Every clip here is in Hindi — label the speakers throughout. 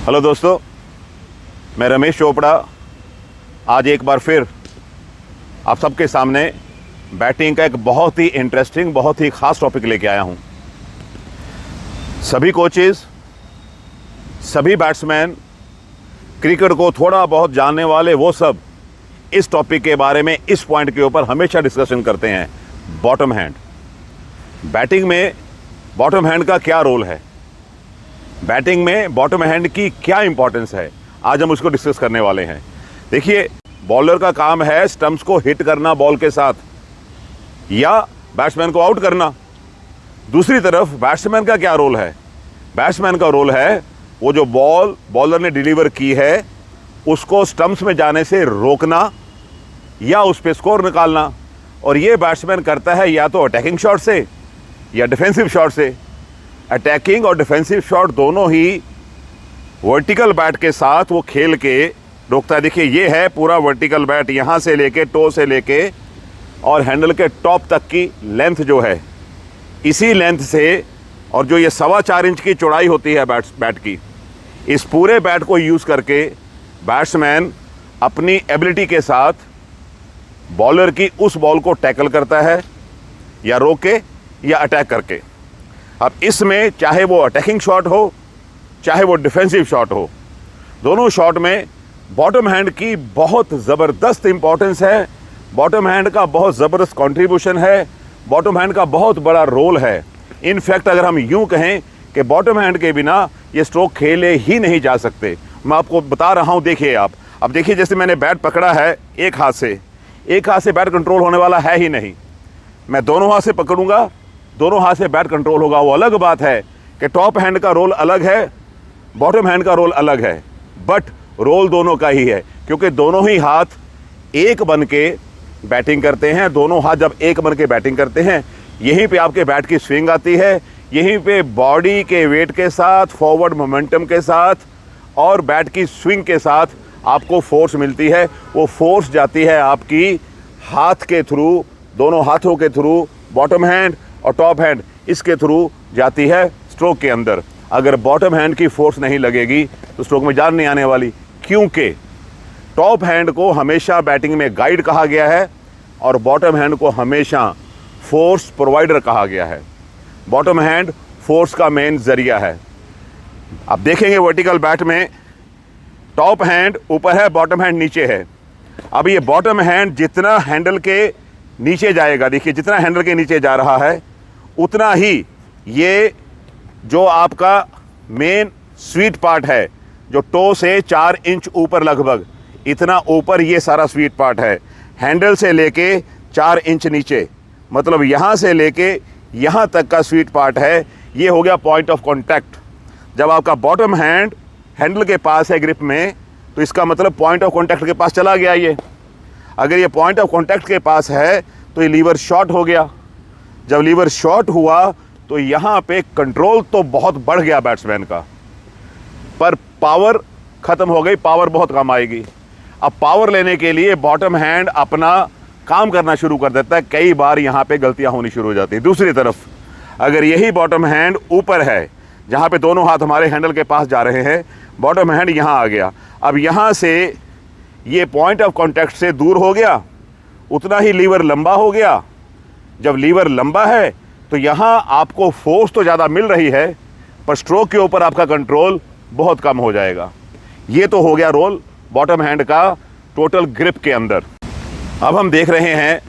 Speaker 1: हेलो दोस्तों, मैं रमेश चोपड़ा आज एक बार फिर आप सबके सामने बैटिंग का एक बहुत ही इंटरेस्टिंग, बहुत ही ख़ास टॉपिक लेके आया हूं। सभी कोचेस, सभी बैट्समैन, क्रिकेट को थोड़ा बहुत जानने वाले, वो सब इस टॉपिक के बारे में, इस पॉइंट के ऊपर हमेशा डिस्कशन करते हैं। बॉटम हैंड बैटिंग में बॉटम हैंड का क्या रोल है, बैटिंग में बॉटम हैंड की क्या इंपॉर्टेंस है, आज हम उसको डिस्कस करने वाले हैं। देखिए, बॉलर का काम है स्टंप्स को हिट करना बॉल के साथ या बैट्समैन को आउट करना। दूसरी तरफ बैट्समैन का क्या रोल है? बैट्समैन का रोल है वो जो बॉल बॉलर ने डिलीवर की है उसको स्टंप्स में जाने से रोकना या उस पर स्कोर निकालना। और ये बैट्समैन करता है या तो अटैकिंग शॉट से या डिफेंसिव शॉट से। अटैकिंग और डिफेंसिव शॉट दोनों ही वर्टिकल बैट के साथ वो खेल के रोकता है। देखिए, ये है पूरा वर्टिकल बैट, यहाँ से लेके टो से लेके और हैंडल के टॉप तक की लेंथ जो है, इसी लेंथ से, और जो ये 4.25 इंच की चौड़ाई होती है बैट की, इस पूरे बैट को यूज़ करके बैट्समैन अपनी एबिलिटी के साथ बॉलर की उस बॉल को टैकल करता है या रोके या अटैक करके। अब इसमें चाहे वो अटैकिंग शॉट हो चाहे वो डिफेंसिव शॉट हो, दोनों शॉट में बॉटम हैंड की बहुत ज़बरदस्त इंपॉर्टेंस है, बॉटम हैंड का बहुत ज़बरदस्त कंट्रीब्यूशन है, बॉटम हैंड का बहुत बड़ा रोल है। इनफैक्ट अगर हम यूं कहें कि बॉटम हैंड के बिना ये स्ट्रोक खेले ही नहीं जा सकते। मैं आपको बता रहा हूं, देखिए आप, अब देखिए जैसे मैंने बैट पकड़ा है एक हाथ से बैट कंट्रोल होने वाला है ही नहीं। मैं दोनों हाथ से पकड़ूंगा, दोनों हाथ से बैट कंट्रोल होगा। वो अलग बात है कि टॉप हैंड का रोल अलग है, बॉटम हैंड का रोल अलग है, बट रोल दोनों का ही है, क्योंकि दोनों ही हाथ एक बन के बैटिंग करते हैं। दोनों हाथ जब एक बन के बैटिंग करते हैं, यहीं पे आपके बैट की स्विंग आती है, यहीं पे बॉडी के वेट के साथ, फॉरवर्ड मोमेंटम के साथ और बैट की स्विंग के साथ आपको फोर्स मिलती है। वो फोर्स जाती है आपकी हाथ के थ्रू, दोनों हाथों के थ्रू, बॉटम हैंड और टॉप हैंड इसके थ्रू जाती है स्ट्रोक के अंदर। अगर बॉटम हैंड की फोर्स नहीं लगेगी तो स्ट्रोक में जान नहीं आने वाली, क्योंकि टॉप हैंड को हमेशा बैटिंग में गाइड कहा गया है और बॉटम हैंड को हमेशा फोर्स प्रोवाइडर कहा गया है। बॉटम हैंड फोर्स का मेन जरिया है। आप देखेंगे वर्टिकल बैट में टॉप हैंड ऊपर है, बॉटम हैंड नीचे है। अब ये बॉटम हैंड जितना हैंडल के नीचे जाएगा, देखिए जितना हैंडल के नीचे जा रहा है उतना ही ये जो आपका मेन स्वीट पार्ट है, जो टो से 4 इंच ऊपर, लगभग इतना ऊपर ये सारा स्वीट पार्ट है, हैंडल से लेके 4 इंच नीचे, मतलब यहाँ से लेके यहाँ तक का स्वीट पार्ट है। ये हो गया पॉइंट ऑफ कॉन्टैक्ट। जब आपका बॉटम हैंड हैंडल के पास है ग्रिप में, तो इसका मतलब पॉइंट ऑफ कॉन्टैक्ट के पास चला गया ये। अगर ये पॉइंट ऑफ कॉन्टैक्ट के पास है तो ये लीवर शॉर्ट हो गया। जब लीवर शॉर्ट हुआ तो यहाँ पे कंट्रोल तो बहुत बढ़ गया बैट्समैन का, पर पावर ख़त्म हो गई, पावर बहुत कम आएगी। अब पावर लेने के लिए बॉटम हैंड अपना काम करना शुरू कर देता है, कई बार यहाँ पे गलतियाँ होनी शुरू हो जाती है। दूसरी तरफ अगर यही बॉटम हैंड ऊपर है, जहाँ पे दोनों हाथ हमारे हैंडल के पास जा रहे हैं, बॉटम हैंड यहाँ आ गया, अब यहाँ से ये पॉइंट ऑफ कॉन्टैक्ट से दूर हो गया, उतना ही लीवर लंबा हो गया। जब लीवर लंबा है तो यहाँ आपको फोर्स तो ज़्यादा मिल रही है, पर स्ट्रोक के ऊपर आपका कंट्रोल बहुत कम हो जाएगा। ये तो हो गया रोल बॉटम हैंड का टोटल ग्रिप के अंदर। अब हम देख रहे हैं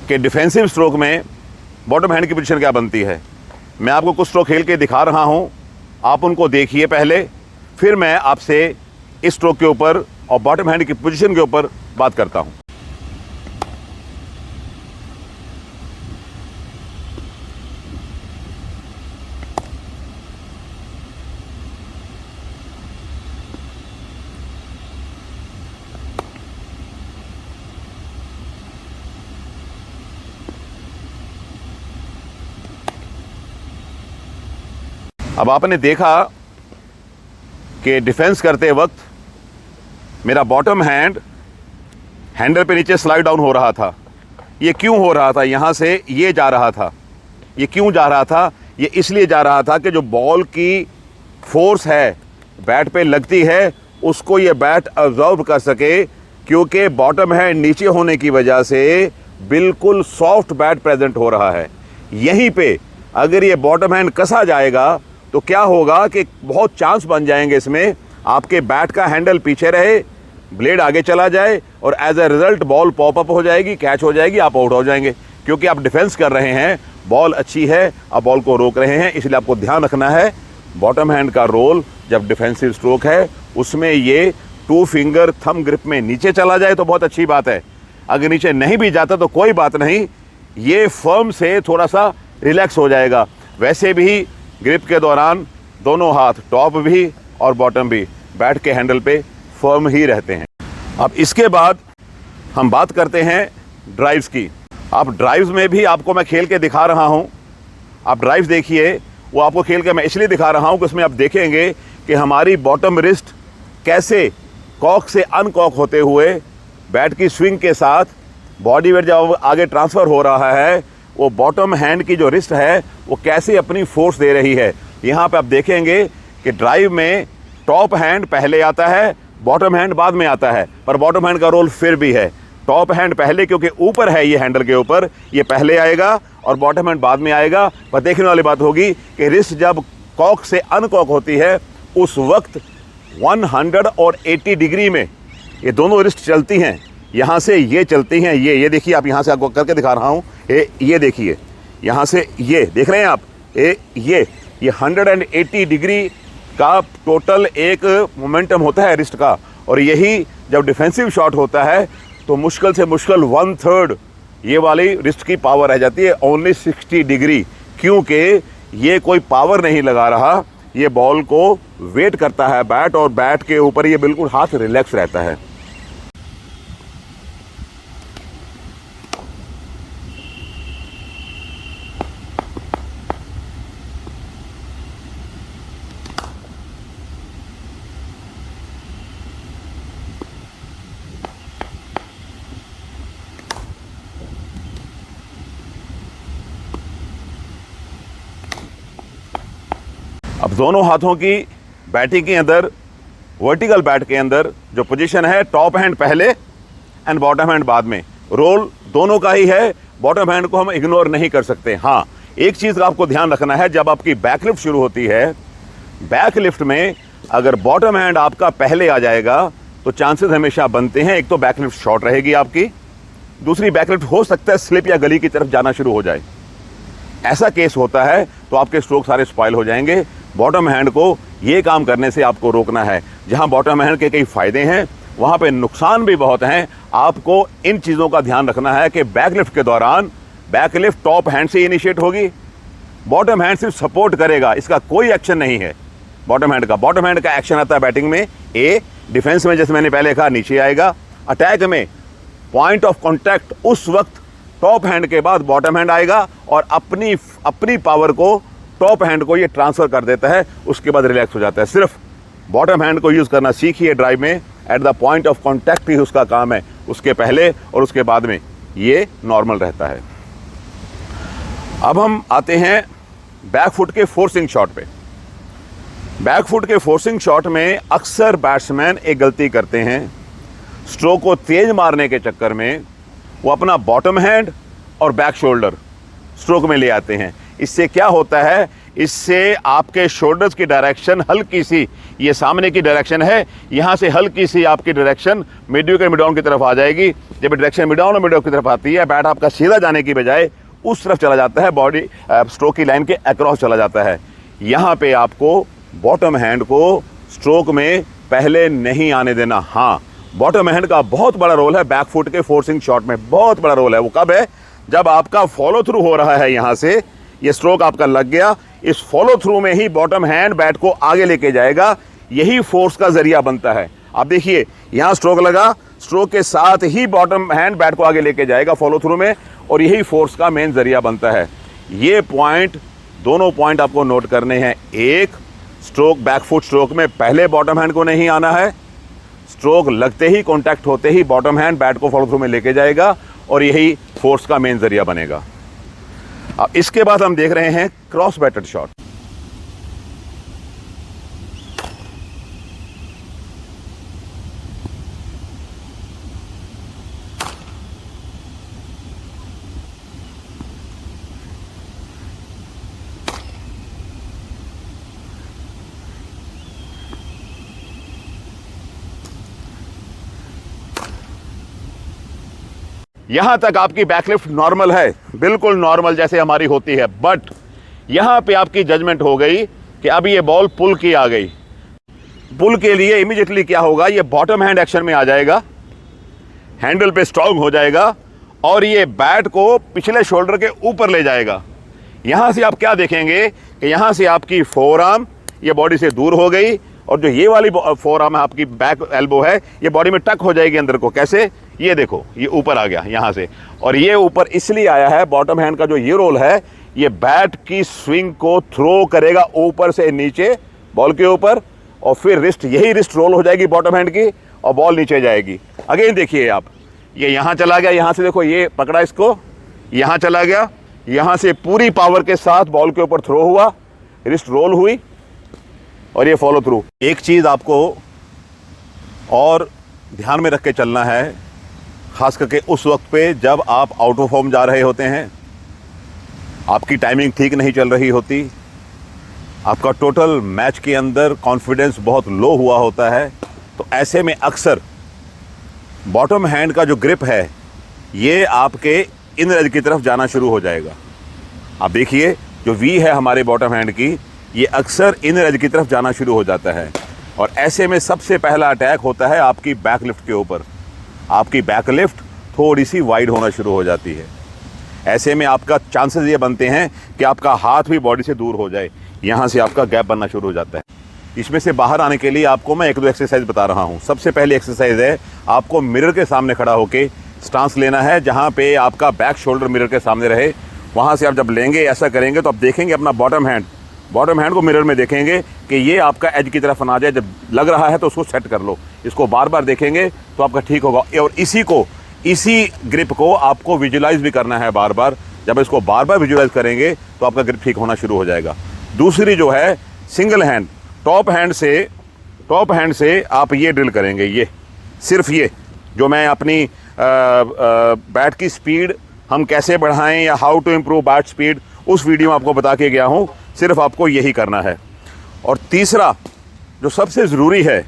Speaker 1: कि डिफेंसिव स्ट्रोक में बॉटम हैंड की पोजीशन क्या बनती है। मैं आपको कुछ स्ट्रोक खेल के दिखा रहा हूँ, आप उनको देखिए पहले, फिर मैं आपसे इस स्ट्रोक के ऊपर और बॉटम हैंड की पोजीशन के ऊपर बात करता हूँ। अब आपने देखा कि डिफेंस करते वक्त मेरा बॉटम हैंड हैंडल पे नीचे स्लाइड डाउन हो रहा था। ये क्यों हो रहा था? यहाँ से ये जा रहा था। ये क्यों जा रहा था? ये इसलिए जा रहा था कि जो बॉल की फोर्स है बैट पे लगती है उसको ये बैट अब्जॉर्ब कर सके, क्योंकि बॉटम हैंड नीचे होने की वजह से बिल्कुल सॉफ्ट बैट प्रेजेंट हो रहा है। यहीं पे अगर ये बॉटम हैंड कसा जाएगा तो क्या होगा कि बहुत चांस बन जाएंगे इसमें, आपके बैट का हैंडल पीछे रहे, ब्लेड आगे चला जाए और as a result ball pop up हो जाएगी, कैच हो जाएगी, आप आउट हो जाएंगे, क्योंकि आप डिफेंस कर रहे हैं, बॉल अच्छी है, आप बॉल को रोक रहे हैं। इसलिए आपको ध्यान रखना है बॉटम हैंड का रोल जब डिफेंसिव स्ट्रोक है उसमें ये 2 फिंगर थंब ग्रिप में नीचे चला जाए तो बहुत अच्छी बात है, अगर नीचे नहीं भी जाता तो कोई बात नहीं, ये फर्म से थोड़ा सा रिलैक्स हो जाएगा। वैसे भी ग्रिप के दौरान दोनों हाथ, टॉप भी और बॉटम भी, बैट के हैंडल पे फर्म ही रहते हैं। अब इसके बाद हम बात करते हैं ड्राइव्स की। आप ड्राइव्स में भी आपको मैं खेल के दिखा रहा हूं, आप ड्राइव्स देखिए, वो आपको खेल के मैं इसलिए दिखा रहा हूं कि उसमें आप देखेंगे कि हमारी बॉटम रिस्ट कैसे कॉक से अनकॉक होते हुए बैट की स्विंग के साथ बॉडी वेट जब आगे ट्रांसफ़र हो रहा है, वो बॉटम हैंड की जो रिस्ट है वो कैसे अपनी फोर्स दे रही है। यहाँ पे आप देखेंगे कि ड्राइव में टॉप हैंड पहले आता है, बॉटम हैंड बाद में आता है, पर बॉटम हैंड का रोल फिर भी है। टॉप हैंड पहले, क्योंकि ऊपर है ये हैंडल के ऊपर, ये पहले आएगा और बॉटम हैंड बाद में आएगा। पर देखने वाली बात होगी कि रिस्ट जब कॉक से अनकॉक होती है उस वक्त 180 डिग्री में ये दोनों रिस्ट चलती हैं, यहाँ से ये चलती हैं, ये देखिए, आप यहाँ से आपको करके दिखा रहा हूँ, ये देखिए, यहाँ से ये देख रहे हैं आप, ये 180 डिग्री का टोटल एक मोमेंटम होता है रिस्ट का। और यही जब डिफेंसिव शॉट होता है तो मुश्किल से मुश्किल 1/3 ये वाली रिस्ट की पावर रह जाती है, ओनली 60 डिग्री, क्योंकि ये कोई पावर नहीं लगा रहा, ये बॉल को वेट करता है बैट, और बैट के ऊपर ये बिल्कुल हाथ रिलैक्स रहता है। अब दोनों हाथों की बैटिंग के अंदर, वर्टिकल बैट के अंदर जो पोजीशन है, टॉप हैंड पहले एंड बॉटम हैंड बाद में, रोल दोनों का ही है, बॉटम हैंड को हम इग्नोर नहीं कर सकते। हाँ, एक चीज़ का आपको ध्यान रखना है, जब आपकी बैक लिफ्ट शुरू होती है, बैक लिफ्ट में अगर बॉटम हैंड आपका पहले आ जाएगा तो चांसेस हमेशा बनते हैं, एक तो बैक लिफ्ट शॉर्ट रहेगी आपकी, दूसरी बैक लिफ्ट हो सकता है स्लिप या गली की तरफ जाना शुरू हो जाए। ऐसा केस होता है तो आपके स्ट्रोक सारे स्पॉइल हो जाएंगे। बॉटम हैंड को ये काम करने से आपको रोकना है। जहां बॉटम हैंड के कई फायदे हैं वहां पे नुकसान भी बहुत हैं। आपको इन चीज़ों का ध्यान रखना है कि बैक लिफ्ट के दौरान बैक लिफ्ट टॉप हैंड से इनिशिएट होगी, बॉटम हैंड सिर्फ सपोर्ट करेगा, इसका कोई एक्शन नहीं है बॉटम हैंड का। बॉटम हैंड का एक्शन आता है बैटिंग में, डिफेंस में जैसे मैंने पहले कहा नीचे आएगा, अटैक में पॉइंट ऑफ कॉन्टैक्ट उस वक्त टॉप हैंड के बाद बॉटम हैंड आएगा और अपनी पावर को टॉप हैंड को ये ट्रांसफर कर देता है, उसके बाद रिलैक्स हो जाता है। सिर्फ बॉटम हैंड को यूज़ करना सीखिए ड्राइव में, at the point of contact ही उसका काम है, उसके पहले और उसके बाद में ये नॉर्मल रहता है। अब हम आते हैं बैक फुट के फोर्सिंग शॉट पे। बैक फुट के फोर्सिंग शॉट में अक्सर बैट्समैन एक गलती करते हैं, स्ट्रोक को तेज मारने के चक्कर में वो अपना बॉटम हैंड और बैक शोल्डर स्ट्रोक में ले आते हैं। इससे क्या होता है, इससे आपके शोल्डर्स की डायरेक्शन हल्की सी, ये सामने की डायरेक्शन है, यहाँ से हल्की सी आपकी direction mid wicket mid down की तरफ आ जाएगी। जब डायरेक्शन मिड डाउन और मिड ऑफ की तरफ आती है, बैट आपका सीधा जाने की बजाय उस तरफ चला जाता है, बॉडी स्ट्रोक की लाइन के अक्रॉस चला जाता है। यहाँ पे आपको बॉटम हैंड को स्ट्रोक में पहले नहीं आने देना। हाँ, बॉटम हैंड का बहुत बड़ा रोल है बैक फुट के फोर्सिंग शॉट में, बहुत बड़ा रोल है। वो कब है, जब आपका फॉलो थ्रू हो रहा है, यहाँ से ये स्ट्रोक आपका लग गया, इस फॉलो थ्रू में ही बॉटम हैंड बैट को आगे लेके जाएगा, यही फोर्स का जरिया बनता है। आप देखिए यहाँ स्ट्रोक लगा, स्ट्रोक के साथ ही बॉटम हैंड बैट को आगे लेके जाएगा फॉलो थ्रू में, और यही फोर्स का मेन जरिया बनता है। ये पॉइंट, दोनों पॉइंट आपको नोट करने हैं। एक, स्ट्रोक बैक फुट स्ट्रोक में पहले बॉटम हैंड को नहीं आना है, स्ट्रोक लगते ही कॉन्टैक्ट होते ही बॉटम हैंड बैट को फॉलो थ्रू में लेके जाएगा और यही फोर्स का मेन जरिया बनेगा। अब इसके बाद हम देख रहे हैं क्रॉस बैटेड शॉट। यहां तक आपकी बैकलिफ्ट नॉर्मल है, बिल्कुल नॉर्मल जैसे हमारी होती है, बट यहां पे आपकी जजमेंट हो गई कि अब ये बॉल पुल की आ गई। पुल के लिए इमीडिएटली क्या होगा, ये बॉटम हैंड एक्शन में आ जाएगा, हैंडल पे स्ट्रांग हो जाएगा और ये बैट को पिछले शोल्डर के ऊपर ले जाएगा। यहां से आप क्या देखेंगे कि यहां से आपकी फोर आर्म ये बॉडी से दूर हो गई और जो ये वाली फोर आर्म है आपकी बैक एल्बो है, ये बॉडी में टक हो जाएगी अंदर को। कैसे, ये देखो ये ऊपर आ गया यहां से, और ये ऊपर इसलिए आया है, बॉटम हैंड का जो ये रोल है, ये बैट की स्विंग को थ्रो करेगा ऊपर से नीचे बॉल के ऊपर, और फिर रिस्ट, यही रिस्ट रोल हो जाएगी बॉटम हैंड की और बॉल नीचे जाएगी। अगेन देखिए आप, ये यहां चला गया, यहां से देखो ये पकड़ा इसको, यहां चला गया, यहां से पूरी पावर के साथ बॉल के ऊपर थ्रो हुआ, रिस्ट रोल हुई और ये फॉलो थ्रू। एक चीज आपको और ध्यान में रख के चलना है, खास करके उस वक्त पे जब आप आउट ऑफ फॉर्म जा रहे होते हैं, आपकी टाइमिंग ठीक नहीं चल रही होती, आपका टोटल मैच के अंदर कॉन्फिडेंस बहुत लो हुआ होता है, तो ऐसे में अक्सर बॉटम हैंड का जो ग्रिप है ये आपके इनर एज की तरफ जाना शुरू हो जाएगा। आप देखिए जो वी है हमारे बॉटम हैंड की, ये अक्सर इनर एज की तरफ जाना शुरू हो जाता है, और ऐसे में सबसे पहला अटैक होता है आपकी बैक लिफ्ट के ऊपर। आपकी बैक लिफ्ट थोड़ी सी वाइड होना शुरू हो जाती है। ऐसे में आपका चांसेस ये बनते हैं कि आपका हाथ भी बॉडी से दूर हो जाए, यहाँ से आपका गैप बनना शुरू हो जाता है। इसमें से बाहर आने के लिए आपको मैं एक दो एक्सरसाइज बता रहा हूँ। सबसे पहली एक्सरसाइज है, आपको मिरर के सामने खड़ा होकर स्टांस लेना है, जहाँ पे आपका बैक शोल्डर मिरर के सामने रहे। वहाँ से आप जब लेंगे, ऐसा करेंगे तो आप देखेंगे अपना बॉटम हैंड को मिरर में देखेंगे कि ये आपका एज की तरफ ना जाए। जब लग रहा है तो उसको सेट कर लो, इसको बार बार देखेंगे तो आपका ठीक होगा। और इसी ग्रिप को आपको विजुलाइज भी करना है बार बार। जब इसको बार बार विजुलाइज करेंगे तो आपका ग्रिप ठीक होना शुरू हो जाएगा। दूसरी जो है सिंगल हैंड, टॉप हैंड से आप ये ड्रिल करेंगे। ये सिर्फ ये जो मैं अपनी बैट की स्पीड हम कैसे बढ़ाएं या how to improve bat speed, उस वीडियो में आपको बता के गया हूँ। सिर्फ आपको यही करना है। और तीसरा जो सबसे ज़रूरी है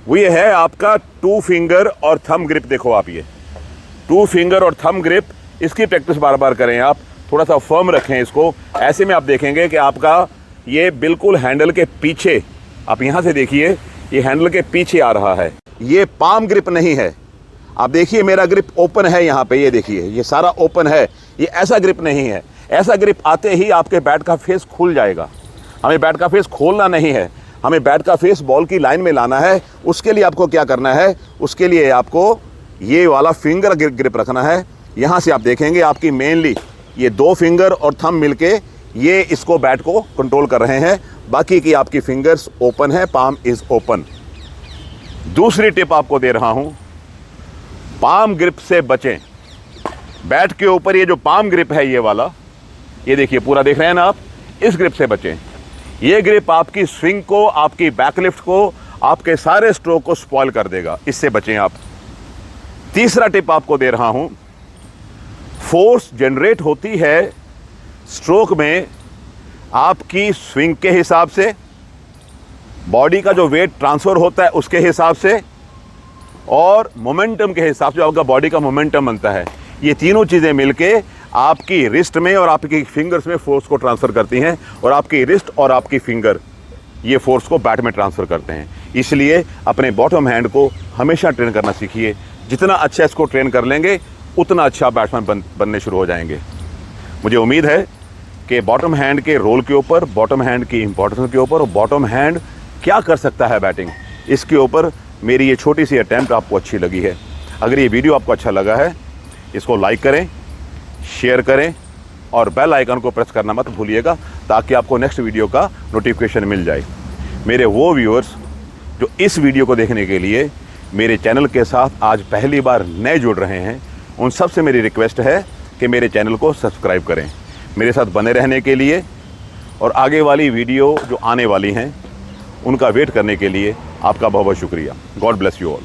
Speaker 1: वो ये है आपका 2 फिंगर और थंब ग्रिप। देखो आप, ये 2 फिंगर और थंब ग्रिप, इसकी प्रैक्टिस बार बार करें आप, थोड़ा सा फर्म रखें इसको। ऐसे में आप देखेंगे कि आपका ये बिल्कुल हैंडल के पीछे, आप यहाँ से देखिए ये हैंडल के पीछे आ रहा है। ये पाम ग्रिप नहीं है। आप देखिए मेरा ग्रिप ओपन है यहाँ पे, ये देखिए ये सारा ओपन है। ये ऐसा ग्रिप नहीं है। ऐसा ग्रिप आते ही आपके बैट का फेस खुल जाएगा। हमें बैट का फेस खोलना नहीं है, हमें बैट का फेस बॉल की लाइन में लाना है। उसके लिए आपको क्या करना है, उसके लिए आपको ये वाला फिंगर ग्रिप रखना है। यहाँ से आप देखेंगे आपकी मेनली ये 2 फिंगर और थंब मिलके ये इसको बैट को कंट्रोल कर रहे हैं। बाकी की आपकी फिंगर्स ओपन है, पाम इज ओपन। दूसरी टिप आपको दे रहा हूं, पाम ग्रिप से बचें। बैट के ऊपर ये जो पाम ग्रिप है, ये वाला, ये देखिए पूरा देख रहे हैं ना आप, इस ग्रिप से बचें। ये ग्रिप आपकी स्विंग को, आपकी बैकलिफ्ट को, आपके सारे स्ट्रोक को स्पॉइल कर देगा। इससे बचें आप। तीसरा टिप आपको दे रहा हूं, फोर्स जनरेट होती है स्ट्रोक में आपकी स्विंग के हिसाब से, बॉडी का जो वेट ट्रांसफर होता है उसके हिसाब से, और मोमेंटम के हिसाब से आपका बॉडी का मोमेंटम बनता है। ये तीनों चीज़ें मिलके आपकी रिस्ट में और आपकी फिंगर्स में फोर्स को ट्रांसफ़र करती हैं, और आपकी रिस्ट और आपकी फिंगर ये फोर्स को बैट में ट्रांसफ़र करते हैं। इसलिए अपने बॉटम हैंड को हमेशा ट्रेन करना सीखिए। जितना अच्छा इसको ट्रेन कर लेंगे उतना अच्छा बैट्समैन बनने शुरू हो जाएंगे। मुझे उम्मीद है कि बॉटम हैंड के रोल के ऊपर, बॉटम हैंड की इंपॉर्टेंस के ऊपर और बॉटम हैंड क्या कर सकता है बैटिंग, इसके ऊपर मेरी ये छोटी सी अटैम्प्ट आपको अच्छी लगी है। अगर ये वीडियो आपको अच्छा लगा है, इसको लाइक करें, शेयर करें और बेल आइकन को प्रेस करना मत भूलिएगा, ताकि आपको नेक्स्ट वीडियो का नोटिफिकेशन मिल जाए। मेरे वो व्यूअर्स जो इस वीडियो को देखने के लिए मेरे चैनल के साथ आज पहली बार नए जुड़ रहे हैं, उन सब से मेरी रिक्वेस्ट है कि मेरे चैनल को सब्सक्राइब करें। मेरे साथ बने रहने के लिए और आगे वाली वीडियो जो आने वाली हैं उनका वेट करने के लिए आपका बहुत बहुत शुक्रिया। God bless you all.